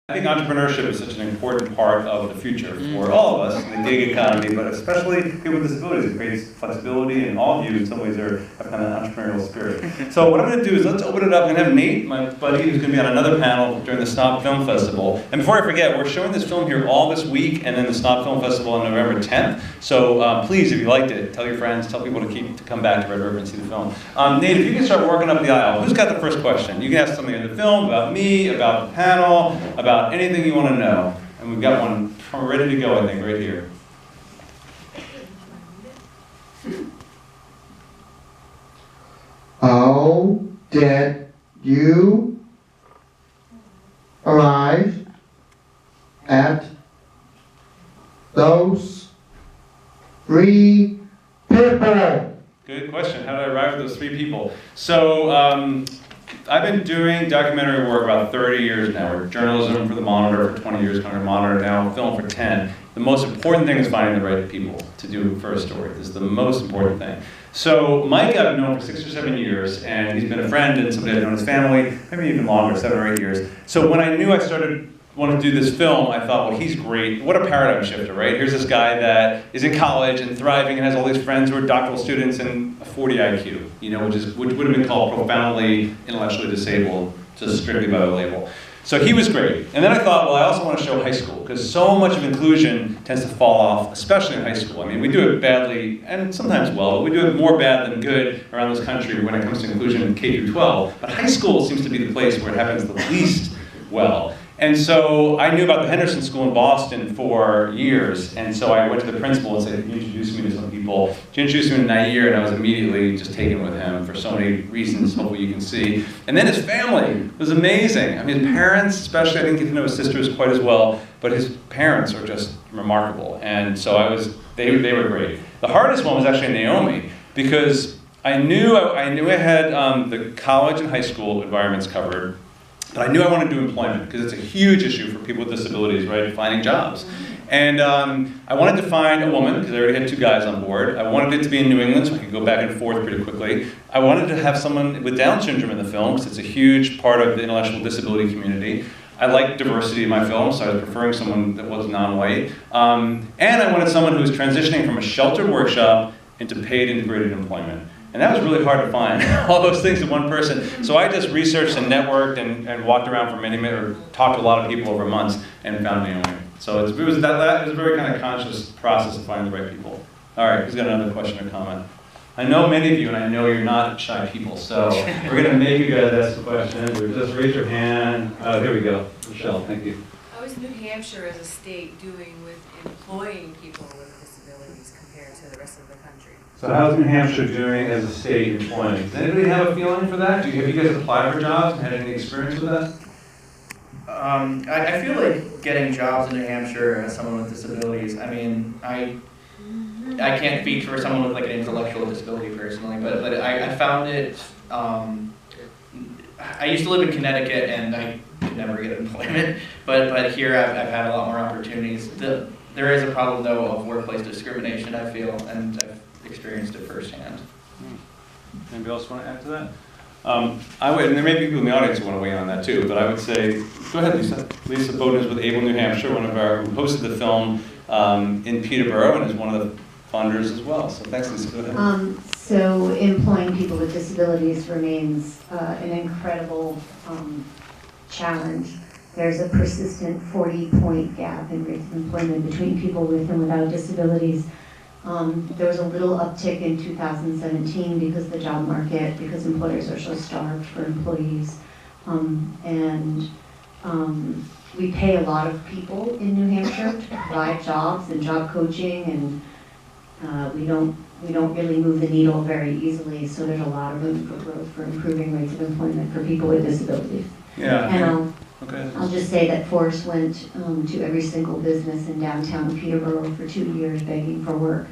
I think entrepreneurship is such an important part of the future for all of us in the gig economy, but especially people with disabilities. It creates flexibility, and all of you in some ways have kind of an entrepreneurial spirit. So what I'm going to do is let's open it up. I'm going to have Nate, my buddy, who's going to be on another panel during the Snob Film Festival. And before I forget, we're showing this film here all this week, and then the Snob Film Festival on November 10th. So please, if you liked it, tell your friends, tell people to come back to Red River and see the film. Nate, if you can start working up the aisle, who's got the first question? You can ask something in the film, about me, about the panel, about anything you want to know. And we've got one ready to go, I think, right here. How did you arrive at those three people? Good question. How did I arrive at those three people? So, I've been doing documentary work about 30 years now, or journalism for the Monitor for 20 years, Concord Monitor now, film for 10. The most important thing is finding the right people to do for a story. This is the most important thing. So Micah I've known for 6 or 7 years, and he's been a friend and somebody I've known his family, maybe even longer, 7 or 8 years. So when I knew I wanted to do this film, I thought, well, he's great. What a paradigm shifter, right? Here's this guy that is in college and thriving and has all these friends who are doctoral students and a 40 IQ, you know, which would have been called profoundly intellectually disabled, just strictly by the label. So he was great. And then I thought, well, I also want to show high school, because so much of inclusion tends to fall off, especially in high school. I mean, we do it badly, and sometimes well, but we do it more bad than good around this country when it comes to inclusion in K through 12. But high school seems to be the place where it happens the least well. And so I knew about the Henderson School in Boston for years, and so I went to the principal and said, can you introduce me to some people? She introduced me to Naieer, and I was immediately just taken with him for so many reasons, hopefully you can see. And then his family was amazing. I mean, his parents, especially, I didn't get to know his sisters quite as well, but his parents are just remarkable. And so they were great. The hardest one was actually Naomie, because I knew I had the college and high school environments covered. But I knew I wanted to do employment, because it's a huge issue for people with disabilities, right, finding jobs. And I wanted to find a woman, because I already had 2 guys on board. I wanted it to be in New England, so I could go back and forth pretty quickly. I wanted to have someone with Down syndrome in the film, because it's a huge part of the intellectual disability community. I like diversity in my film, so I was preferring someone that was non-white. And I wanted someone who was transitioning from a sheltered workshop into paid integrated employment. And that was really hard to find, all those things in one person. So I just researched and networked and walked around for many minutes, or talked to a lot of people over months, and found Naomie. So it was a very kind of conscious process of finding the right people. All right, who's got another question or comment? I know many of you, and I know you're not shy people, so we're going to make you guys ask a question. Just raise your hand. Here we go. Michelle, thank you. How is New Hampshire as a state doing with employing people with disabilities compared to the rest of the country? So how's New Hampshire doing as a state employment? Does anybody have a feeling for that? Have you guys applied for jobs and had any experience with that? I feel like getting jobs in New Hampshire as someone with disabilities, I mean, I can't speak for someone with like an intellectual disability personally, but I found it, I used to live in Connecticut and I could never get employment, but here I've had a lot more opportunities. There is a problem though of workplace discrimination, I feel, and I've experienced it firsthand. Anybody else want to add to that? I would, and there may be people in the audience who want to weigh in on that too, but I would say, go ahead, Lisa. Lisa Bowden is with Able New Hampshire, who hosted the film in Peterborough and is one of the funders as well. So thanks, Lisa. Go ahead. So employing people with disabilities remains an incredible challenge. There's a persistent 40-point gap in rates of employment between people with and without disabilities. There was a little uptick in 2017 because the job market, because employers are so starved for employees. We pay a lot of people in New Hampshire to provide jobs and job coaching, and we don't really move the needle very easily, so there's a lot of room for growth for improving rates of employment for people with disabilities. Yeah. And Okay. I'll just say that Forrest went to every single business in downtown Peterborough for 2 years begging for work,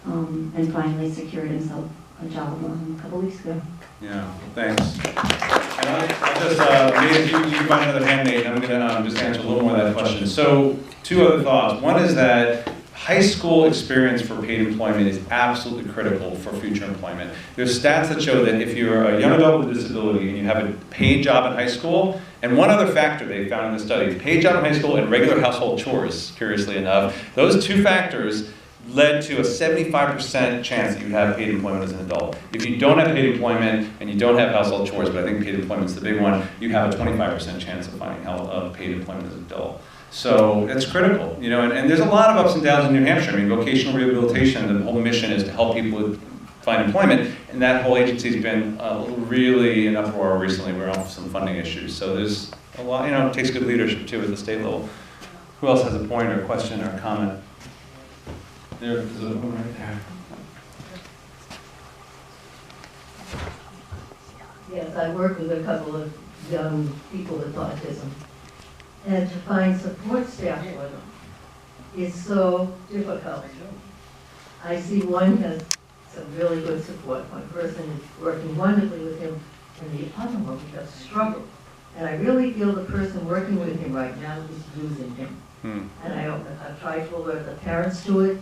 and finally secured himself a job a couple weeks ago. Yeah, thanks. And I'll just, you can find another hand, Nate, and I'm going to just answer a little more of that question. So, 2 other thoughts. One is that high school experience for paid employment is absolutely critical for future employment. There's stats that show that if you're a young adult with a disability and you have a paid job in high school, and one other factor they found in the study, paid job in high school and regular household chores, curiously enough, those two factors led to a 75% chance that you have paid employment as an adult. If you don't have paid employment and you don't have household chores, but I think paid employment is the big one, you have a 25% chance of finding paid employment as an adult. So it's critical, you know, and there's a lot of ups and downs in New Hampshire. I mean, vocational rehabilitation, the whole mission is to help people find employment, and that whole agency's been really in uproar recently. We're on some funding issues. So there's a lot, you know, it takes good leadership too at the state level. Who else has a point or a question or a comment? There's a one right there. Yes, I work with a couple of young people with autism. And to find support staff for them is so difficult. I see one has some really good support. One person is working wonderfully with him, and the other one just struggles. And I really feel the person working with him right now is losing him. And I've tried to alert the parents to it.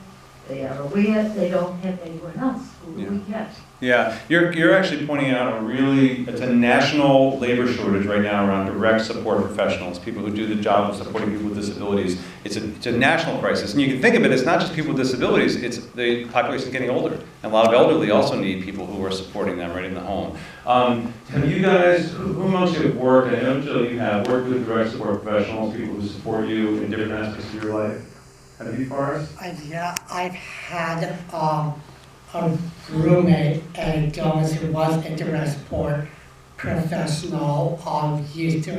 They are aware they don't have anyone else who we get. Yeah, you're actually pointing out it's a national labor shortage right now around direct support professionals, people who do the job of supporting people with disabilities. It's a national crisis, and you can think of it, it's not just people with disabilities, it's the population is getting older. And a lot of elderly also need people who are supporting them right in the home. Have you guys, who most have worked, I know Jill, you have worked with direct support professionals, people who support you in different aspects of your life. Have you, Forrest? Yeah, I've had a roommate at Jones who was a direct support professional, used to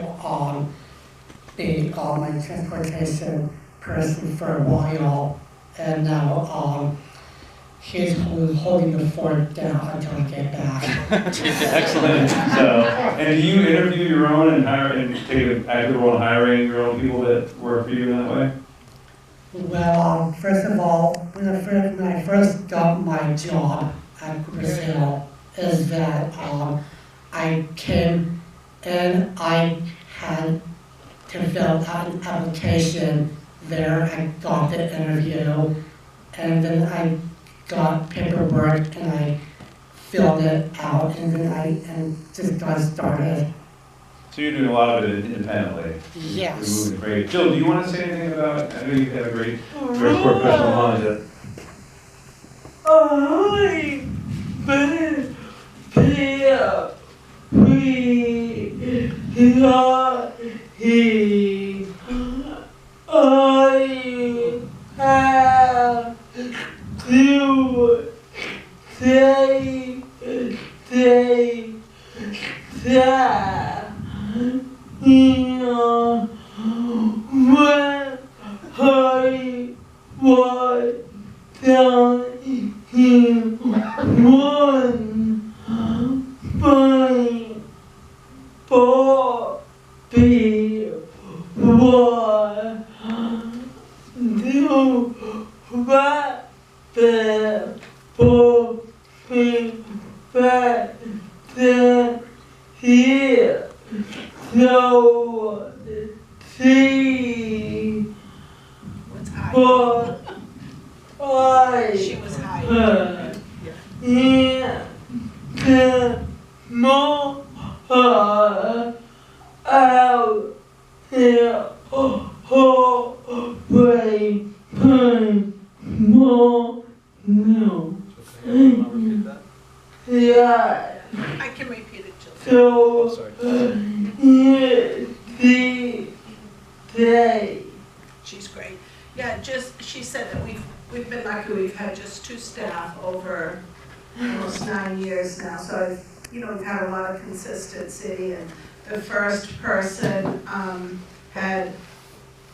be my transportation person for a while, and now he's holding the fort down until I get back. Excellent. So, and do you interview your own and hire and take an active role in hiring your own people that work for you in that way? Well, first of all, when I first got my job at Brazil, is that I came and I had to fill out an application there. I got the interview, and then I got paperwork and I filled it out, and then I just got started. So you're doing a lot of it independently. Yes. You're moving great. Jill, do you want to say anything about? I know you have a great professional knowledge. She was high. I can repeat it, Jill. She's great. Yeah, she said that we've been lucky. We've had just 2 staff over almost 9 years now. So we've had a lot of consistency. And the first person had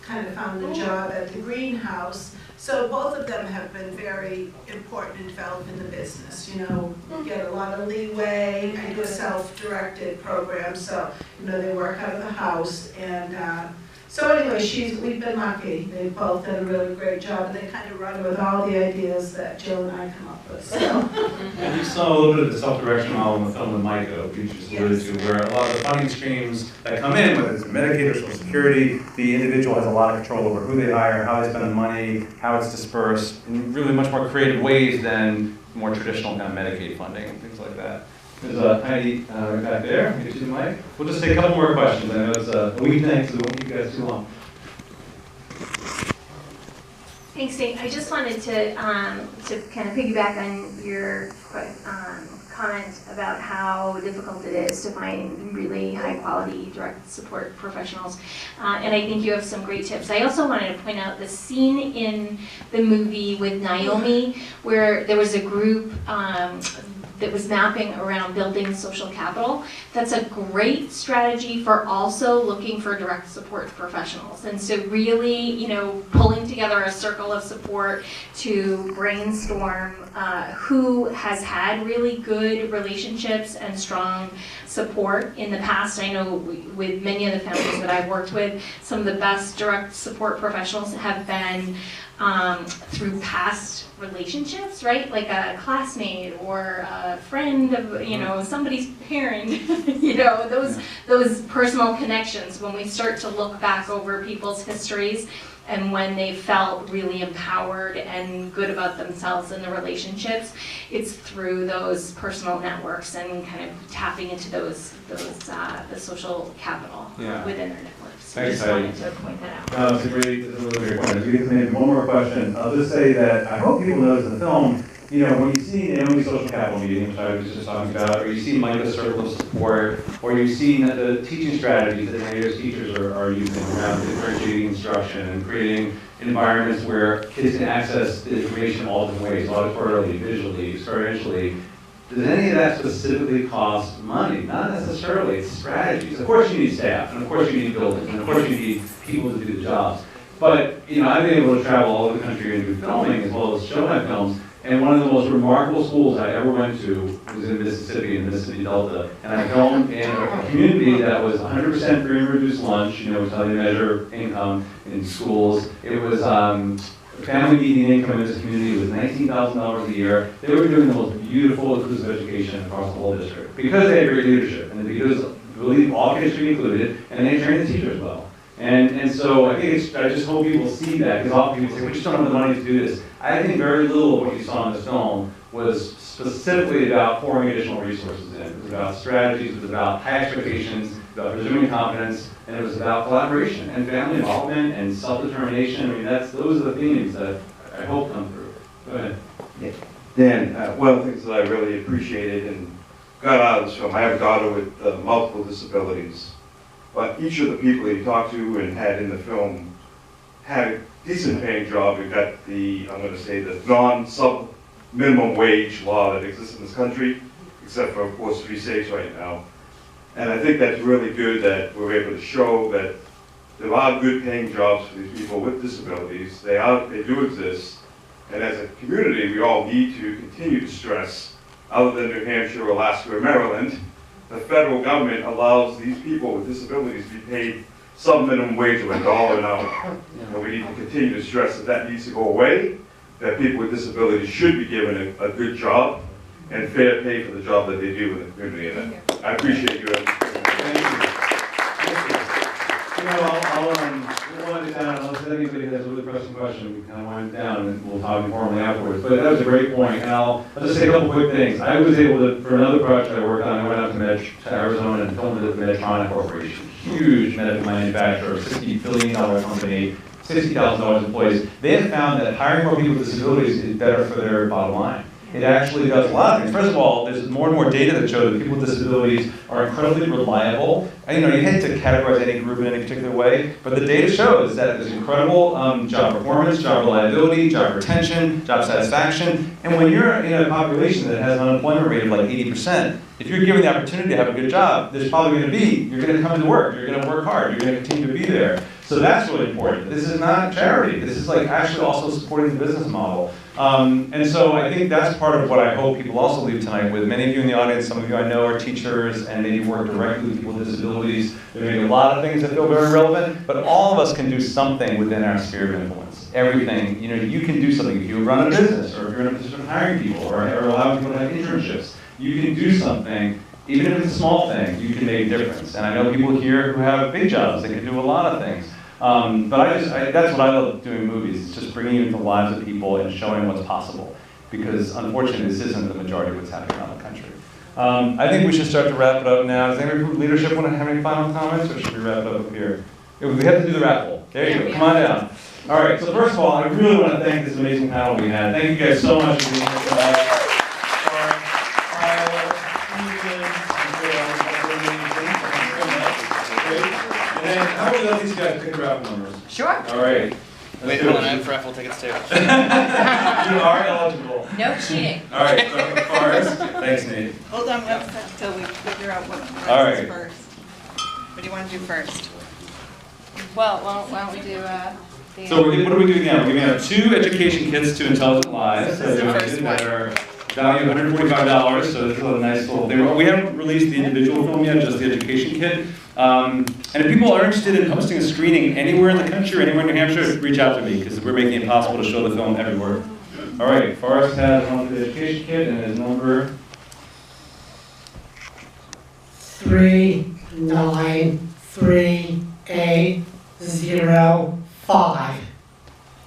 kind of found a job at the greenhouse. So both of them have been very important in developing the business. We get a lot of leeway. I do a self-directed program, so they work out of the house, and So anyway, we've been lucky. They both did a really great job, and they kind of run with all the ideas that Jill and I come up with, so. And you saw a little bit of the self-direction model in the film with Micah, which you just alluded to, where a lot of the funding streams that come in, whether it's Medicaid or Social Security, the individual has a lot of control over who they hire, how they spend the money, how it's dispersed, in really much more creative ways than more traditional kind of Medicaid funding and things like that. There's a Heidi right back there. Get you the mic. We'll just take a couple more questions. I know it's a weeknight, so we won't keep you guys too long. Thanks, Dave. I just wanted to kind of piggyback on your comment about how difficult it is to find really high-quality direct support professionals, and I think you have some great tips. I also wanted to point out the scene in the movie with Naomie, where there was a group that was mapping around building social capital. That's a great strategy for also looking for direct support professionals. And so really, pulling together a circle of support to brainstorm who has had really good relationships and strong support in the past. I know with many of the families that I've worked with, some of the best direct support professionals have been through past relationships, right? Like a classmate or a friend of, somebody's parent, those personal connections. When we start to look back over people's histories and when they felt really empowered and good about themselves and the relationships, it's through those personal networks and kind of tapping into the social capital within their networks. So Thanks, just wanted to point that out. That's a really great point. As we get to maybe one more question, I'll just say that I hope people notice in the film, when you see Naomie's social capital meeting, which I was just talking about, or you see Micah's circle of support, or you see the teaching strategies that Naieer's teachers are using around differentiating instruction and creating environments where kids can access the information in all different ways, auditorily, visually, experientially. Does any of that specifically cost money? Not necessarily, it's strategies. Of course you need staff, and of course you need buildings, and of course you need people to do the jobs. But, I've been able to travel all over the country and do filming as well as show my films, and one of the most remarkable schools I ever went to was in Mississippi, in the Mississippi Delta, and I filmed in a community that was 100% free and reduced lunch, was how they measure income in schools. It was family median income in this community was $19,000 a year. They were doing the most beautiful inclusive education across the whole district because they had great leadership and because they believe all kids should be included, and they trained the teachers well. And so I think I just hope people see that, because often people say, we just don't have the money to do this. I think very little of what you saw in this film was specifically about pouring additional resources in. It was about strategies, it was about high expectations, about presuming competence, and it was about collaboration and family involvement and self-determination. I mean, those are the themes that I hope come through. Go ahead. Yeah. Dan, one of the things that I really appreciated and got out of this film, I have a daughter with multiple disabilities, but each of the people that you talked to and had in the film had a decent paying job. We've got the non-sub minimum wage law that exists in this country, except for, of course, 3 states right now. And I think that's really good that we're able to show that there are good paying jobs for these people with disabilities. They do exist. And as a community, we all need to continue to stress, other than New Hampshire, Alaska, or Maryland, the federal government allows these people with disabilities to be paid some minimum wage of $1 an hour. And we need to continue to stress that needs to go away, that people with disabilities should be given a good job and fair pay for the job that they do in the community. And I appreciate you. Thank you. I'll wind it down, unless anybody has a really pressing question, we can kind of wind it down and we'll talk informally afterwards. But that was a great point, and I'll just say a couple quick things. I was able to, for another project I worked on, I went out to Arizona and filmed it at the Medtronic Corporation, huge medical manufacturer, $60 billion company, 60,000 employees. They have found that hiring more people with disabilities is better for their bottom line. It actually does a lot of things. First of all, there's more and more data that show that people with disabilities are incredibly reliable. And, you hate to categorize any group in any particular way, but the data shows that there's incredible job performance, job reliability, job retention, job satisfaction. And when you're in a population that has an unemployment rate of like 80%, If you're given the opportunity to have a good job, there's probably going to be, you're going to come into work, you're going to work hard, you're going to continue to be there. So that's really important. This is not charity. This is like actually also supporting the business model. And so I think that's part of what I hope people also leave tonight with. Many of you in the audience, some of you I know are teachers and maybe work directly with people with disabilities. There may be a lot of things that feel very relevant, but all of us can do something within our sphere of influence. Everything, you know, you can do something. If you run a business, or if you're in a position of hiring people, or allowing people to have internships, you can do something. Even if it's a small thing, you can make a difference. And I know people here who have big jobs that can do a lot of things. But that's what I love doing movies. It's just bringing into the lives of people and showing what's possible. Because unfortunately, this isn't the majority of what's happening around the country. I think we should start to wrap it up now. Does anybody from leadership want to have any final comments, or should we wrap it up here? We have to do the raffle. There you go. Come on down. All right. So first of all, I really want to thank this amazing panel we had. Thank you guys so much for being here tonight. How would you let these guys pick raffle numbers? Sure. All right. Wait, hold on, I have raffle tickets too. You are eligible. No cheating. All right, so Forrest. Thanks, Nate. Hold on one second until we figure out what All is right. first. What do you want to do first? Well, why don't we do the... So what are we doing now? We're giving out 2 education kits to Intelligent Lives. So this is the first that are value of $145. So this is a nice little thing. We haven't released the individual film yet, just the education kit. And if people are interested in hosting a screening anywhere in the country, anywhere in New Hampshire, reach out to me, because we're making it possible to show the film everywhere. All right, Forrest has one for the education kit, and his number 39385.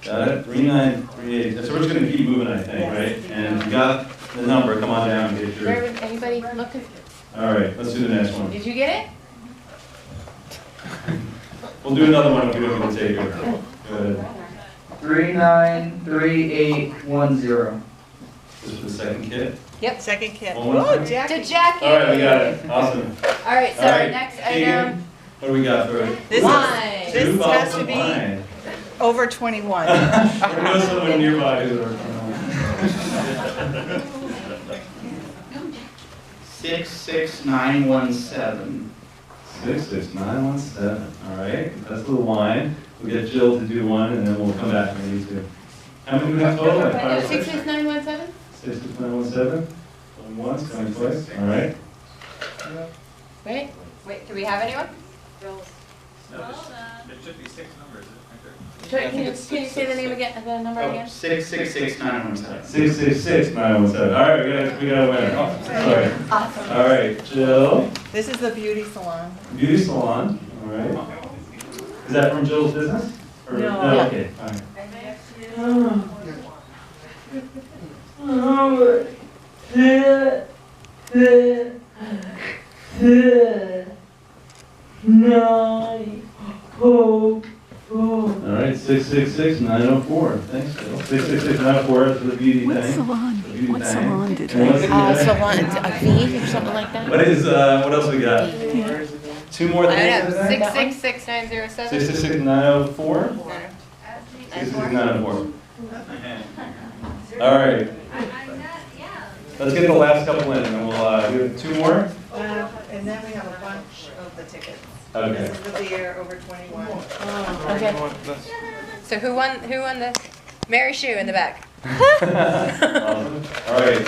Got it? 3938. So we're just going to keep moving, I think, right? And you got the number. Come on down and get your... Anybody looking? All right, let's do the next one. Did you get it? We'll do another one if we don't get to take it. Go ahead. 393810. This is for the second kit. Yep. Second kit. One more Oh, time. Jackie. To Jackie. All right, we got it. Awesome. All right, so All right, next Teagan, item. what do we got for it? This Wine. This 2 has bottles to of be wine. over 21. Or know someone nearby who's over 66917. 66917. All right, that's the wine. We'll get Jill to do one, and then we'll come back when we need to. How many do we have total? Like 5 or 6? 66917? 66917. Going once, going twice. All right. Wait, do we have anyone? No, There should be 6 numbers. Can you say the name again, the number again? 6669117. 666-917. All right, we got a winner. Oh, sorry. Awesome. All right, Jill. This is the beauty salon. Beauty salon. All right. Is that from Jill's business? Or, No. Okay. All right. All right, 666-904. Thanks, Jill. 666-904 is for the beauty What thing. salon? The beauty What thing. salon did And what's the other? Salon, a V or something like that? What is, what else we got? 2 more I things? don't know, 666907? 666-904? 66904. All right. Let's get the last couple in, and then we'll do 2 more. And then we have a bunch of the tickets. Okay. This is the beer over 21. Okay. So who won the Mary Sue in the back? Awesome. All right.